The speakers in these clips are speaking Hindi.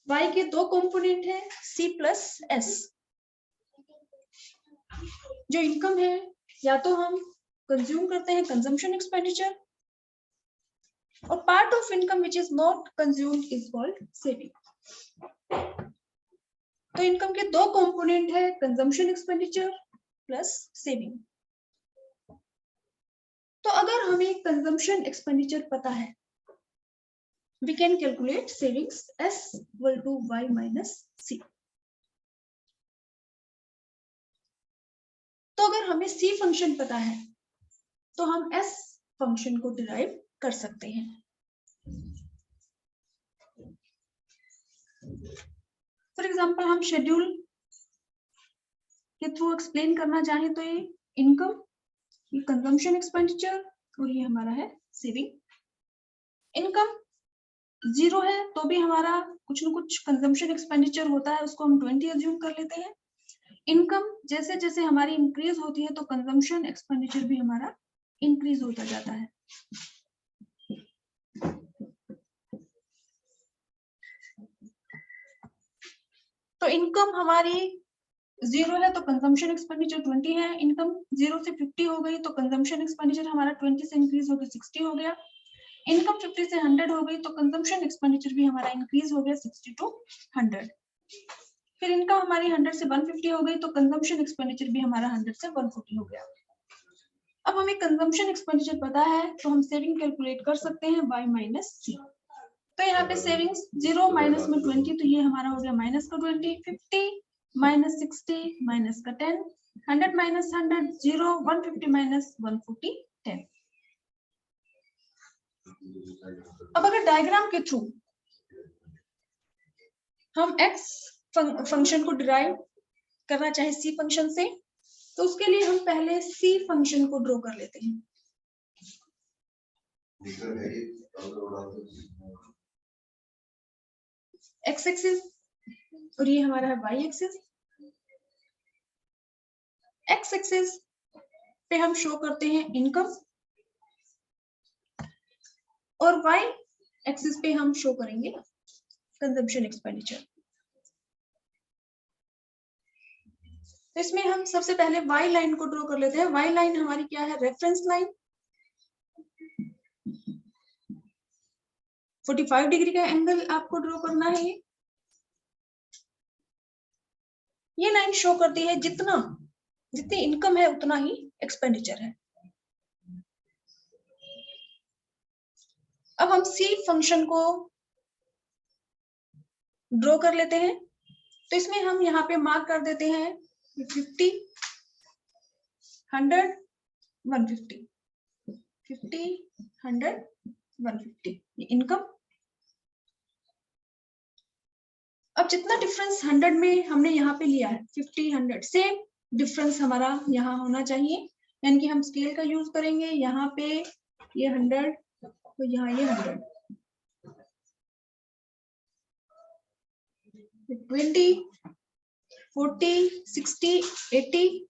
y के दो कंपोनेंट है c प्लस s। जो इनकम है या तो हम कंज्यूम करते हैं कंजम्पशन एक्सपेंडिचर, और part of income which is not consumed is called saving. तो इनकम के दो कंपोनेंट है कंजम्पशन एक्सपेंडिचर प्लस सेविंग। तो अगर हमें कंजम्पशन एक्सपेंडिचर पता है, we can calculate savings S equal to Y minus C। तो अगर हमें C फंक्शन पता है तो हम S फंक्शन को डिराइव कर सकते हैं। फॉर एग्जांपल हम शेड्यूल के थ्रू एक्सप्लेन करना चाहें तो ये इनकम, ये कंजम्पशन एक्सपेंडिचर और ये हमारा है सेविंग। इनकम 0 है तो भी हमारा कुछ न कुछ कंजम्पशन एक्सपेंडिचर होता है, उसको हम 20 अज्यूम कर लेते हैं। इनकम जैसे जैसे हमारी इंक्रीज होती है तो कंजम्पशन एक्सपेंडिचर भी हमारा इंक्रीज होता जाता है। तो इनकम हमारी 0 है तो कंजम्पशन एक्सपेंडिचर 20 है। इनकम 0 से 50 हो गई तो कंजम्पशन एक्सपेंडिचर हमारा 20 से इंक्रीज होकर 60 हो गया। इनकम 50 से 100 हो गई तो कंजम्पशन एक्सपेंडिचर भी हमारा इंक्रीज हो गया 60 टू 100। फिर इनकम हमारी 100 से 150 हो गई तो कंजम्पशन एक्सपेंडिचर भी हमारा 100 से 140 हो गया। अब हमें कंजम्पशन एक्सपेंडिचर पता है तो हम सेविंग कैलकुलेट कर सकते हैं y माइनस सी। तो यहाँ पे सेविंग्स 0 माइनस में 20 तो ये हमारा हो गया माइनस का 20, 50 माइनस 60 माइनस का 10, 100 माइनस 100 0, 150 माइनस 140 10। अब अगर डायग्राम के थ्रू हम x फंक्शन को डिराइव करना चाहे c फंक्शन से, तो उसके लिए हम पहले c फंक्शन को ड्रॉ कर लेते हैं। x एक्सिस और ये हमारा है y एक्सिस। x एक्सिस पे हम शो करते हैं इनकम और y एक्सिस पे हम शो करेंगे कंजम्पशन एक्सपेंडिचर। तो इसमें हम सबसे पहले y लाइन को ड्रॉ कर लेते हैं। y लाइन हमारी क्या है? Reference line. 45 डिग्री का एंगल आपको ड्रॉ करना है। ये लाइन शो करती है जितनी इनकम है उतना ही एक्सपेंडिचर है। अब हम c फंक्शन को ड्रॉ कर लेते हैं। तो इसमें हम यहाँ पे मार्क कर देते हैं 50, 100, 150, 50, 100, 150 ये इनकम। अब जितना डिफरेंस 100 में हमने यहाँ पे लिया है 50, 100 सेम डिफरेंस हमारा यहाँ होना चाहिए, यानी कि हम स्केल का यूज करेंगे। यहाँ पे ये 100 तो यहाँ ये 100, 20, 40, 60, 80,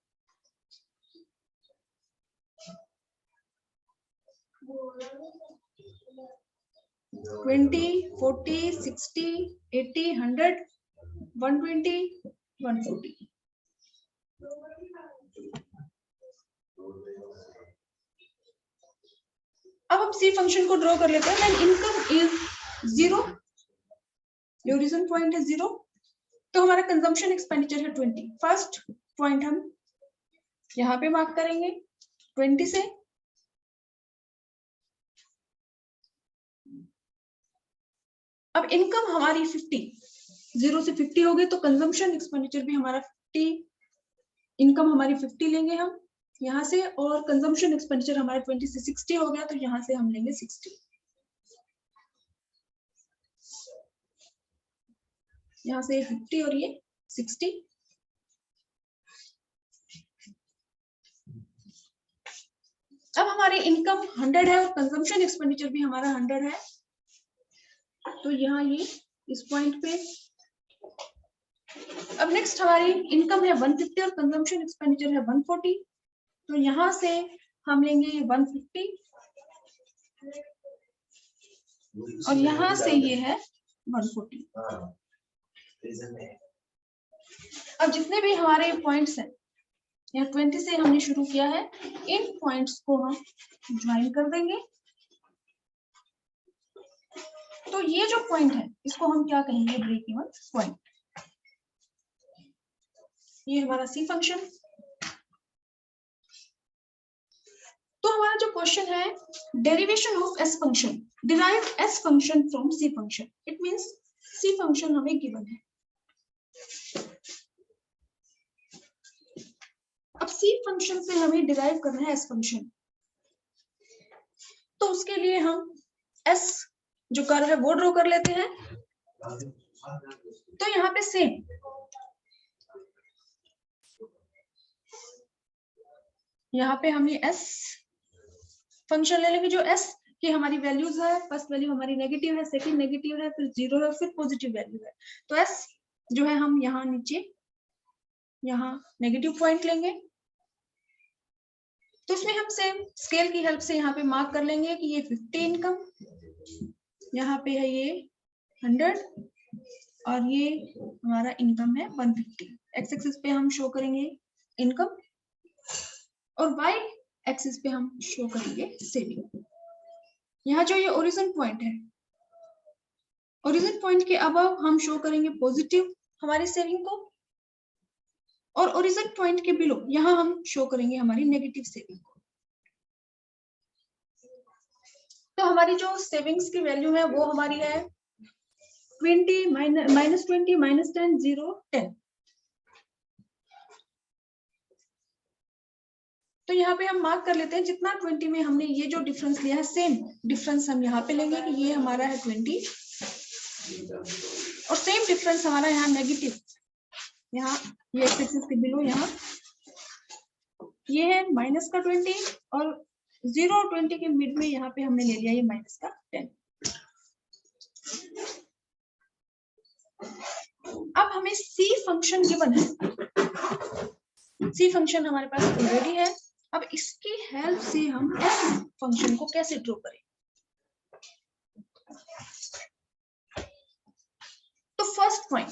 20, 40, 60, 80, 100, 120, 140। अब हम सी फंक्शन को ड्रॉ कर लेते हैं। When income is 0, origin point है 0, तो हमारा कंजम्पशन एक्सपेंडिचर है 20। फर्स्ट पॉइंट हम यहाँ पे मार्क करेंगे 20 से। अब इनकम हमारी 50, 0 से 50 हो गई तो कंजम्पशन एक्सपेंडिचर भी हमारा 50, इनकम हमारी 50 लेंगे हम यहाँ से, और कंजम्पशन एक्सपेंडिचर हमारा 20 से 60 हो गया तो यहाँ से हम लेंगे 60। यहाँ से 50 और ये 60। अब हमारी इनकम 100 है और कंजम्पशन एक्सपेंडिचर भी हमारा 100 है, तो यहाँ ये इस पॉइंट पे। अब नेक्स्ट हमारी इनकम है 150 और कंजम्पशन एक्सपेंडिचर है 140, तो यहाँ से हम लेंगे 150 और यहाँ से ये है 140। अब जितने भी हमारे पॉइंट्स हैं, यहाँ 20 से हमने शुरू किया है, इन पॉइंट्स को हम ज्वाइन कर देंगे। तो ये जो पॉइंट है इसको हम क्या कहेंगे, ब्रेक इवन पॉइंट। ये हमारा सी फंक्शन। तो हमारा जो क्वेश्चन है, derivation of S function, derive S function from C function. It means C function हमें गिवन है। अब सी फंक्शन से हमें डिराइव करना है एस फंक्शन। तो उसके लिए हम एस जो कर्व है वो ड्रॉ कर लेते हैं। तो यहाँ पे सेम यहाँ पे हम ये एस फंक्शन ले लेंगे। जो एस की हमारी वैल्यूज है, फर्स्ट वैल्यू हमारी नेगेटिव है, सेकंड नेगेटिव है, फिर 0 है, फिर पॉजिटिव वैल्यू है। तो एस जो है हम यहाँ नीचे यहाँ नेगेटिव पॉइंट लेंगे। तो इसमें हम सेम स्केल की हेल्प से यहाँ पे मार्क कर लेंगे कि ये 50 इनकम, यहाँ पे है ये 100 और ये हमारा इनकम है 150। एक्स एक्सिस पे हम शो करेंगे इनकम और वाई एक्सिस पे हम शो करेंगे सेविंग। यहाँ जो ये ओरिजिन पॉइंट है, ओरिजिन पॉइंट के अबव हम शो करेंगे पॉजिटिव हमारी सेविंग को, और ओरिजिन पॉइंट के बिलो यहाँ हम शो करेंगे हमारी नेगेटिव सेविंग को। तो हमारी जो सेविंग्स की वैल्यू है वो हमारी है 20 -20 -10 0 10। तो यहाँ पे हम मार्क कर लेते हैं जितना 20 में हमने ये जो डिफरेंस लिया है, सेम डिफरेंस हम यहाँ पे लेंगे कि ये हमारा है 20 और सेम डिफरेंस हमारा यहाँ नेगेटिव, यहाँ ये एक्स एक्सिस के बिलो यहाँ ये है माइनस का 20 और 0 और 20 के मिड में यहाँ पे हमने ले लिया ये माइनस का 10। अब हमें सी फंक्शन गिवन है, सी फंक्शन हमारे पास ऑलरेडी है। अब इसकी हेल्प से हम एस फंक्शन को कैसे ड्रॉ करें। तो फर्स्ट पॉइंट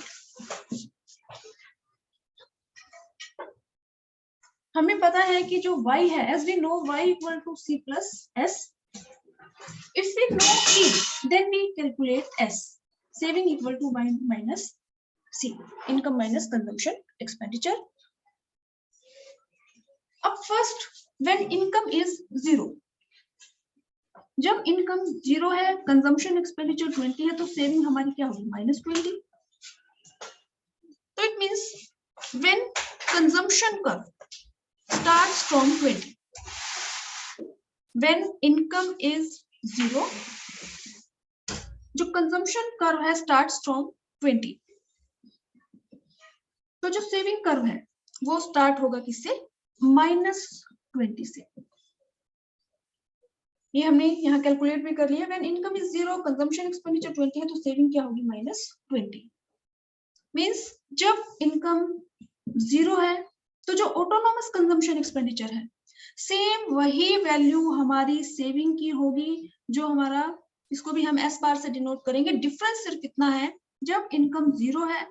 हमें पता है कि जो y है, as we know y equal to c plus s, if we know c then we calculate s, saving equal to y minus c, income minus consumption expenditure. अब फर्स्ट when income is 0, जब इनकम 0 है, कंजम्पशन एक्सपेंडिचर 20 है, तो सेविंग हमारी क्या होगी -20। तो it means when consumption curve starts from 20, when income is 0, जो कंजम्पशन कर्व है starts from 20, तो जो सेविंग कर्व है वो स्टार्ट होगा किससे, -20 से। ये हमने यहाँ कैलकुलेट भी कर लिया। When income is 0, consumption expenditure 20 है, तो सेविंग क्या होगी -20। मींस जब इनकम 0 है तो जो ऑटोनोमस कंजम्पशन एक्सपेंडिचर है सेम वही वैल्यू हमारी सेविंग की होगी, जो हमारा, इसको भी हम एस बार से डिनोट करेंगे। डिफरेंस सिर्फ इतना है, जब इनकम 0 है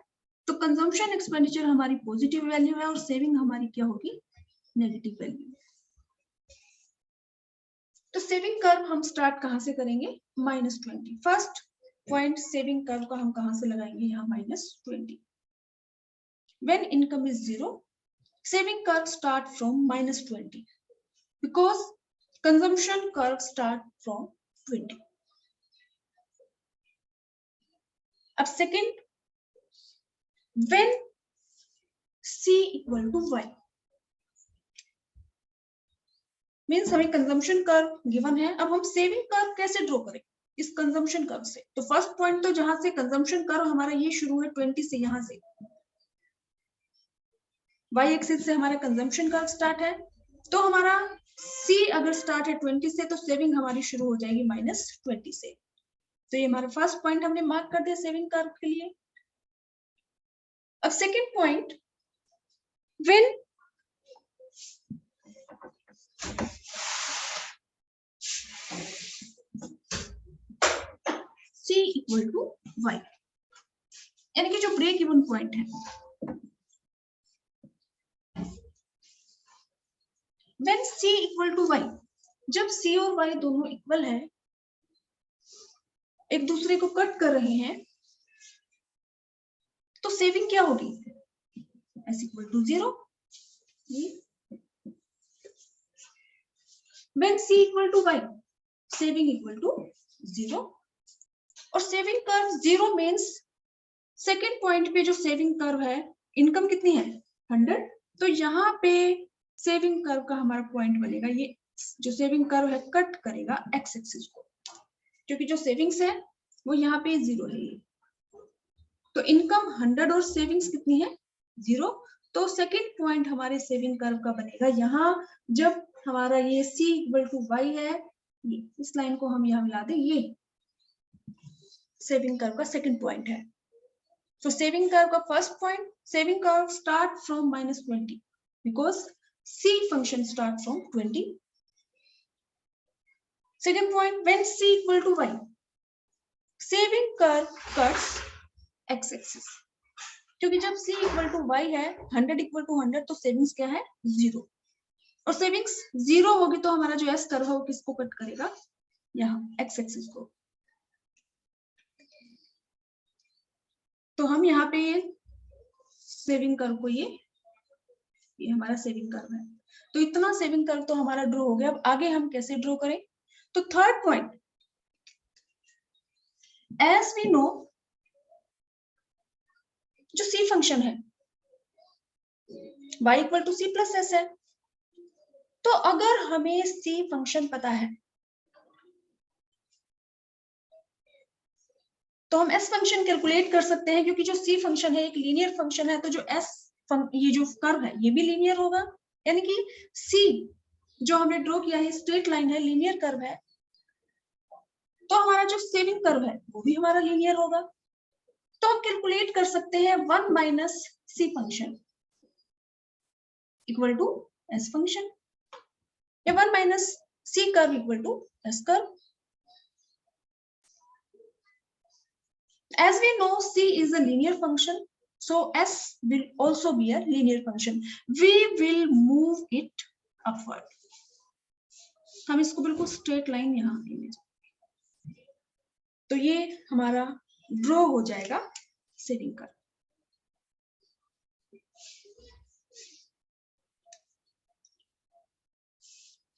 तो कंजम्पशन एक्सपेंडिचर हमारी पॉजिटिव वैल्यू है और सेविंग हमारी क्या होगी, नेगेटिव वैल्यू। तो सेविंग कर्व हम स्टार्ट कहां से करेंगे, -20। फर्स्ट पॉइंट सेविंग कर्व का हम कहां से लगाएंगे, यहाँ -20। When income is 0, saving curve start from -20 because consumption curve start from 20। अब second, when c equal to y, means हमें कंजम्पशन कर्व गिवन है। अब हम सेविंग कर्व कैसे ड्रॉ करें इस कंजम्पशन कर्व से। तो फर्स्ट पॉइंट तो जहां से कंजम्पशन कर्व हमारा ये शुरू है 20 से, यहाँ से y एक्सिस से हमारा कंजम्पशन कर्व स्टार्ट है, तो हमारा c अगर स्टार्ट है 20 से, तो सेविंग हमारी शुरू हो जाएगी -20 से। तो ये हमारा फर्स्ट पॉइंट हमने मार्क कर दिया सेविंग कर्व के लिए। अब second point, when c equal to y, यानी कि जो ब्रेक इवन पॉइंट है, when C equal to Y, जब C और Y दोनों इक्वल है, एक दूसरे को कट कर रहे हैं, तो सेविंग क्या होगी? S equal to 0। When C equal to Y, saving equal to 0। और saving curve 0 means second point पे जो सेविंग कर्व है, इनकम कितनी है? 100। तो यहाँ पे सेविंग कर्व का हमारा पॉइंट बनेगा, ये जो सेविंग कर्व है कट करेगा एक्स एक्सिस को, क्योंकि जो सेविंग्स है वो यहाँ पे 0 है। तो इनकम 100 और सेविंग्स कितनी है? 0। तो सेकेंड पॉइंट हमारे सेविंग कर्व का बनेगा यहाँ, जब हमारा ये C इक्वल टू Y है, इस लाइन को हम यहाँ मिला दें, ये सेविंग कर्व का सेकेंड पॉइंट है। So saving curve का first point, saving curve start from -20 because C function start from 20. Second point, when C equal to Y, saving curve cuts x-axis. क्योंकि जब C equal to Y है, 100 equal to 100, तो savings क्या है? 0। और savings 0 होगी तो हमारा जो S कर्व है वो किसको कट करेगा? यहाँ x-axis को। तो हम यहाँ पे सेविंग कर्व को ये हमारा सेविंग कर्व है। तो इतना सेविंग कर्व तो हमारा ड्रॉ हो गया। अब आगे हम कैसे ड्रॉ करें? तो third point, as we know, जो C फंक्शन है y equal to C plus S है, तो अगर हमें C फंक्शन पता है तो हम S फंक्शन कैलकुलेट कर सकते हैं, क्योंकि जो C फंक्शन है एक लीनियर फंक्शन है, तो जो ये जो कर्व है ये भी लीनियर होगा। यानी कि C जो हमने ड्रॉ किया है स्ट्रेट लाइन है, लीनियर कर्व है, तो हमारा जो सेविंग कर्व है वो भी हमारा लीनियर होगा। तो हम कैलकुलेट कर सकते हैं 1 minus C function equal to S function, या 1 minus C curve equal to S curve. As we know, C is a linear function, so S will also be a linear function. We will move it upward. हम इसको बिल्कुल स्ट्रेट लाइन यहाँ लेंगे, तो ये हमारा ड्रॉ हो जाएगा सेविंग कर्व।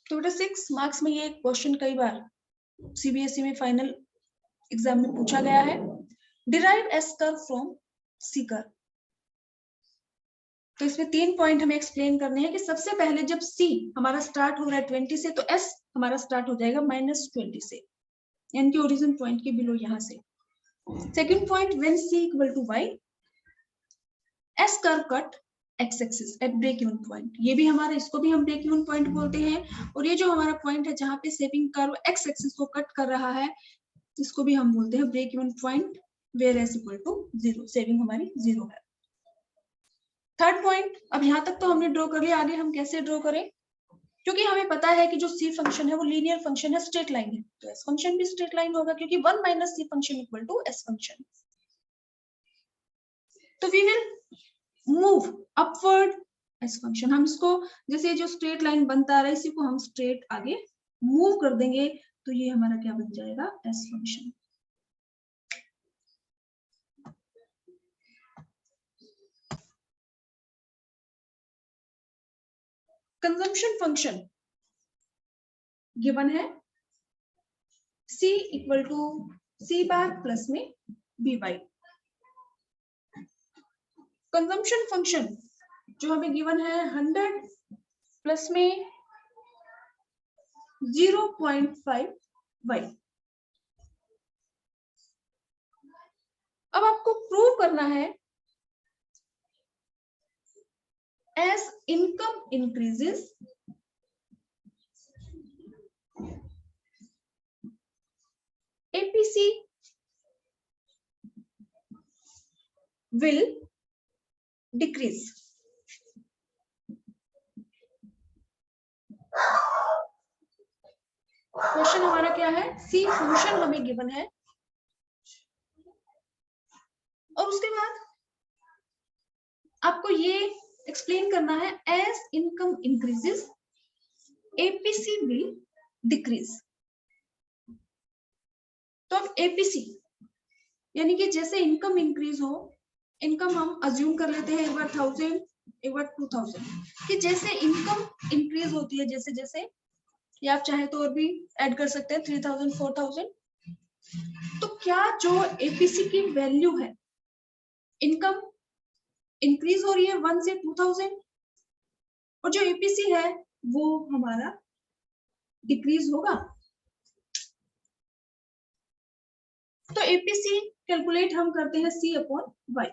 तो बेटा 6 मार्क्स में ये क्वेश्चन कई बार CBSE में फाइनल एग्जाम में पूछा गया है। Derive S curve from C curve. तो इसमें 3 पॉइंट हमें एक्सप्लेन करने हैं कि सबसे पहले जब C हमारा स्टार्ट हो रहा है 20 से, तो S हमारा स्टार्ट हो जाएगा -20 से, यानी कि ओरिजिन पॉइंट के बिलो यहाँ से। Second point, when C equal to Y, S curve cut X axis at break even point. ये भी हमारा, इसको भी हम ब्रेक इवन पॉइंट बोलते हैं। और ये जो हमारा पॉइंट है जहाँ पे सेविंग कर्व एक्स एक्सिस को कट कर रहा है, इसको भी हम बोलते हैं break even point, where S equal to 0, saving हमारी 0 है। थर्ड पॉइंट, अब यहाँ तक तो हमने ड्रॉ कर लिया, आगे हम कैसे ड्रॉ करें? क्योंकि हमें पता है कि जो C फंक्शन है वो लीनियर फंक्शन है, स्ट्रेट लाइन है, तो S फंक्शन भी स्ट्रेट लाइन होगा, क्योंकि 1 minus C function equal to S function. तो we will move upward S function. हम इसको, जैसे जो स्ट्रेट लाइन बनता है इसी को हम स्ट्रेट आगे मूव कर देंगे, तो ये हमारा क्या बन जाएगा? S function. Consumption function given है C equal to C bar plus में BY। कंजम्पशन फंक्शन जो हमें गिवन है 100 प्लस में 0.5 Y। अब आपको प्रूव करना है as income increases, APC will decrease। Question हमारा क्या है? C फंक्शन हमें गिवन है और उसके बाद आपको ये एक्सप्लेन करना है as income increases APC will decrease. तो अब एपीसी यानी कि जैसे इनकम इंक्रीज हो, इनकम हम अज्यूम कर लेते हैं एक बार 1000 एक बार 2000 कि जैसे इनकम इंक्रीज होती है जैसे जैसे, या आप चाहे तो और भी ऐड कर सकते हैं 3000 4000, तो क्या जो एपीसी की वैल्यू है, इनकम इंक्रीज हो रही है 1 से 2000 और जो एपीसी है वो हमारा डिक्रीज होगा। तो एपीसी कैलकुलेट हम करते हैं सी अपॉन वाई।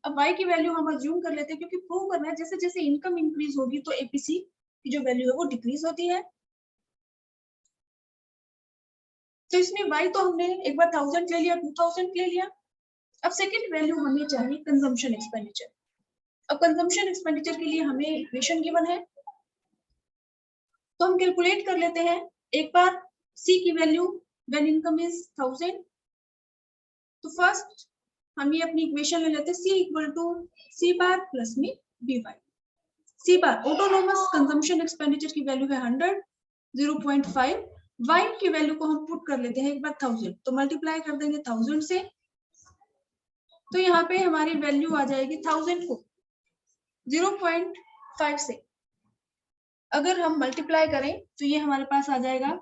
अब y की वैल्यू हम अज्यूम कर लेते हैं क्योंकि प्रूव करना है जैसे जैसे इनकम इंक्रीज होगी तो एपीसी की जो वैल्यू है वो डिक्रीज होती है। तो इसमें y तो हमने एक बार 1000 ले लिया, 2000 ले लिया। अब सेकंड वैल्यू हमें चाहिए कंजम्पशन एक्सपेंडिचर। अब कंजम्पशन एक्सपेंडिचर के लिए हमें इक्वेशन गिवन है, तो हम कैलकुलेट कर लेते हैं एक बार c की वैल्यू व्हेन इनकम इज 1000। तो फर्स्ट हम ये अपनी इक्वेशन ले लेते हैं c equal to c bar plus में by। C bar autonomous consumption expenditure की वैल्यू है 100, 0.5। y की वैल्यू को हम पुट कर लेते हैं एक बार 1000, तो मल्टीप्लाई कर देंगे 1000 से, तो यहाँ पे हमारी वैल्यू आ जाएगी 1000 को 0.5 से अगर हम मल्टीप्लाई करें तो ये हमारे पास आ जाएगा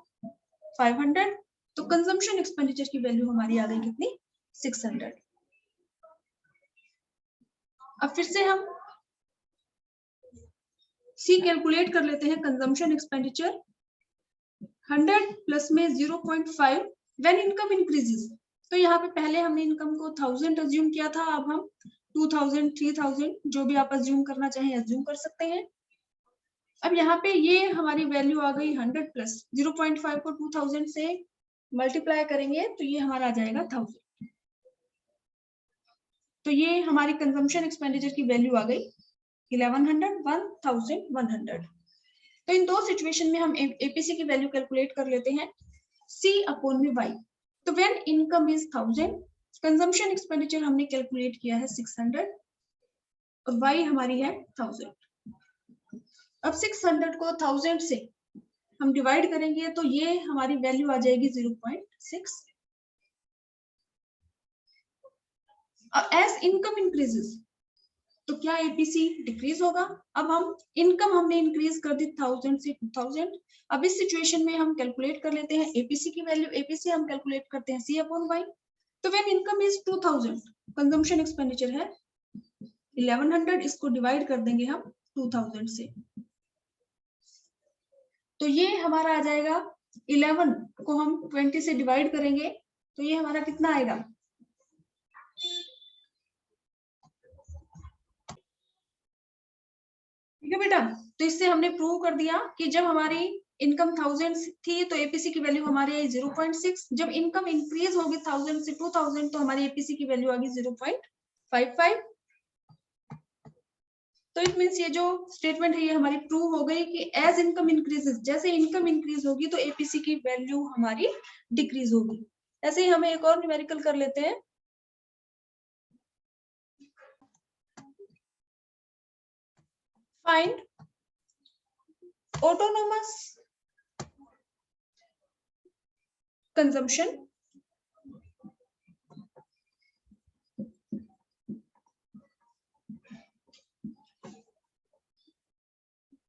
500। तो कंजम्पशन एक्सपेंडिचर की वैल्यू हमारी आ गई कितनी, 600। अब फिर से हम सी कैलकुलेट कर लेते हैं कंजम्पशन एक्सपेंडिचर 100 प्लस में 0.5 व्हेन इनकम इंक्रीजेस। तो यहाँ पे पहले हमने इनकम को 1000 अज्यूम किया था, अब हम 2000 3000 जो भी आप अज्यूम करना चाहें अज्यूम कर सकते हैं। अब यहाँ पे ये हमारी वैल्यू आ गई 100 प्लस 0.5 को 2000 से मल्टीप्लाई करेंगे तो ये हमारा आ जाएगा 1000। तो ये हमारी कंजम्पशन एक्सपेंडिचर की वैल्यू आ गई 1100 1100। तो इन दो सिचुएशन में हम एपीसी की वैल्यू कैलकुलेट कर लेते हैं सी अपॉन में वाई। तो when income is 1000, consumption expenditure हमने कैलकुलेट किया है 600 और वाई हमारी है 1000। अब 600 को 1000 से हम डिवाइड करेंगे तो ये हमारी वैल्यू आ जाएगी 0.6। एज इनकम इंक्रीजेस तो क्या एपीसी डिक्रीज होगा। अब हम इनकम हमने इंक्रीज कर दी 1000 से 2000। अब इस सिचुएशन में हम कैलकुलेट कर लेते हैं एपीसी की वैल्यू। एपीसी हम कैलकुलेट करते हैं सी अपॉन वाई। तो when income is 2000, consumption expenditure है 1100, इसको डिवाइड कर देंगे हम 2000 से, तो ये हमारा आ जाएगा 11 को हम 20 से डिवाइड करेंगे तो ये हमारा कितना आएगा, ठीक है बेटा। तो इससे हमने प्रूव कर दिया कि जब हमारी इनकम 1000 थी तो एपीसी की वैल्यू हमारी आई 0.6। जब इनकम इंक्रीज होगी 1000 से 2000 तो हमारी एपीसी की वैल्यू आ गई 0.55। तो इट मींस ये जो स्टेटमेंट है ये हमारी प्रूव हो गई कि एज इनकम इंक्रीजेस, जैसे इनकम इंक्रीज होगी तो एपीसी की वैल्यू हमारी डिक्रीज होगी। ऐसे ही हमें एक और न्यूमेरिकल कर लेते हैं। Find autonomous consumption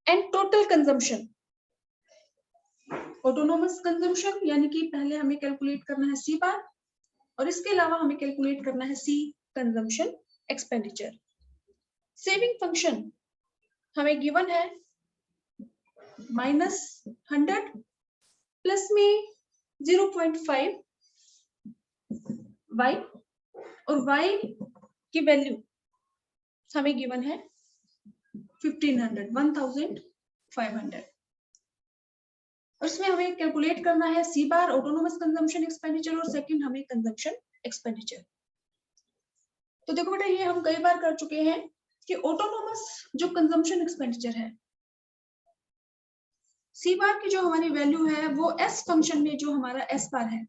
and total consumption. Autonomous consumption यानी कि पहले हमें कैलकुलेट करना है सी बार और इसके अलावा हमें कैलकुलेट करना है सी कंजम्पशन एक्सपेंडिचर। सेविंग फंक्शन हमें गिवन है -100 प्लस में 0.5 y और y की वैल्यू हमें गिवन है 1500 और इसमें हमें कैलकुलेट करना है सी बार ऑटोनोमस कंजम्पशन एक्सपेंडिचर और सेकंड हमें कंजम्पशन एक्सपेंडिचर। तो देखो बेटा ये हम कई बार कर चुके हैं कि ऑटोनोमस जो कंजम्पशन एक्सपेंडिचर है सी बार की जो हमारी वैल्यू है वो एस फंक्शन में जो हमारा एस बार है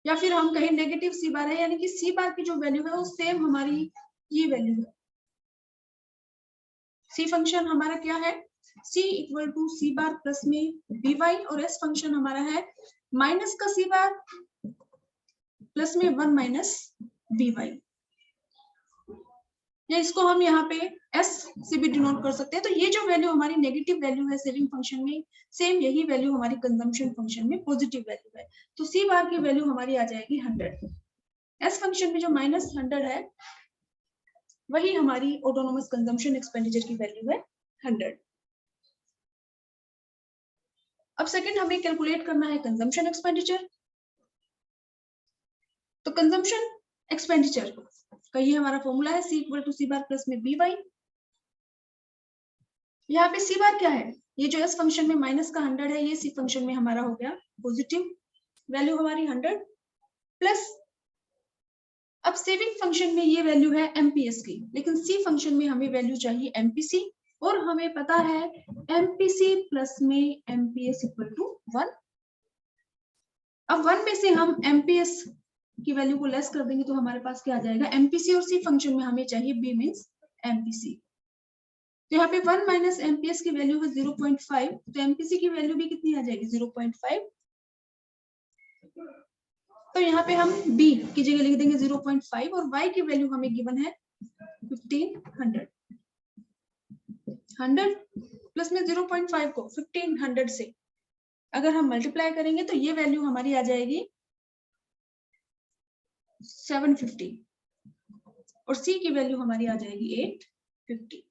या फिर हम कहें नेगेटिव सी बार है, यानी कि सी बार की जो वैल्यू है वो सेम हमारी ये वैल्यू है। सी फंक्शन हमारा क्या है, c equal to C bar plus में बी वाई, और एस फंक्शन हमारा है माइनस का सी बार प्लस में 1 माइनस बी वाई, या इसको हम यहाँ पे s से भी डिनोट कर सकते हैं। तो ये जो वैल्यू हमारी नेगेटिव वैल्यू है सेविंग फंक्शन में, सेम यही वैल्यू हमारी कंजम्पशन फंक्शन में पॉजिटिव वैल्यू है। तो सी बार की वैल्यू हमारी आ जाएगी 100। एस फंक्शन में जो माइनस 100 है वही हमारी ऑटोनोमस कंजम्पशन एक्सपेंडिचर की वैल्यू है 100। अब सेकंड हमें कैलकुलेट करना है कंजम्पशन एक्सपेंडिचर। तो कंजम्पशन एक्सपेंडिचर का ये हमारा फॉर्मूला है, C equal to C bar plus में बी वाई। यहाँ पे सी बार क्या है, ये जो एस फंक्शन में माइनस का 100 है, ये सी फंक्शन में हमारा हो गया पॉजिटिव वैल्यू हमारी 100 प्लस, अब सेविंग फंक्शन में ये वैल्यू है एमपीएस की, लेकिन सी फंक्शन में हमें वैल्यू चाहिए एमपीसी, और हमें पता है एमपीसी प्लस में एमपीएस इक्वल टू 1। अब 1 में से हम एमपीएस की वैल्यू को लेस कर देंगे तो हमारे पास क्या आ जाएगा, एमपीसी, और सी फंक्शन में हमें चाहिए बी मींस एमपीसी। तो यहाँ पे 1 माइनस एमपीएस की वैल्यू है 0.5, तो एमपीसी की वैल्यू भी कितनी आ जाएगी 0.5। तो यहाँ पे हम b की जगह लिख देंगे 0.5, और y की वैल्यू हमें गिवन है 1500। 100 प्लस में 0.5 को 1500 से अगर हम मल्टीप्लाई करेंगे तो ये वैल्यू हमारी आ जाएगी 750, और c की वैल्यू हमारी आ जाएगी 850।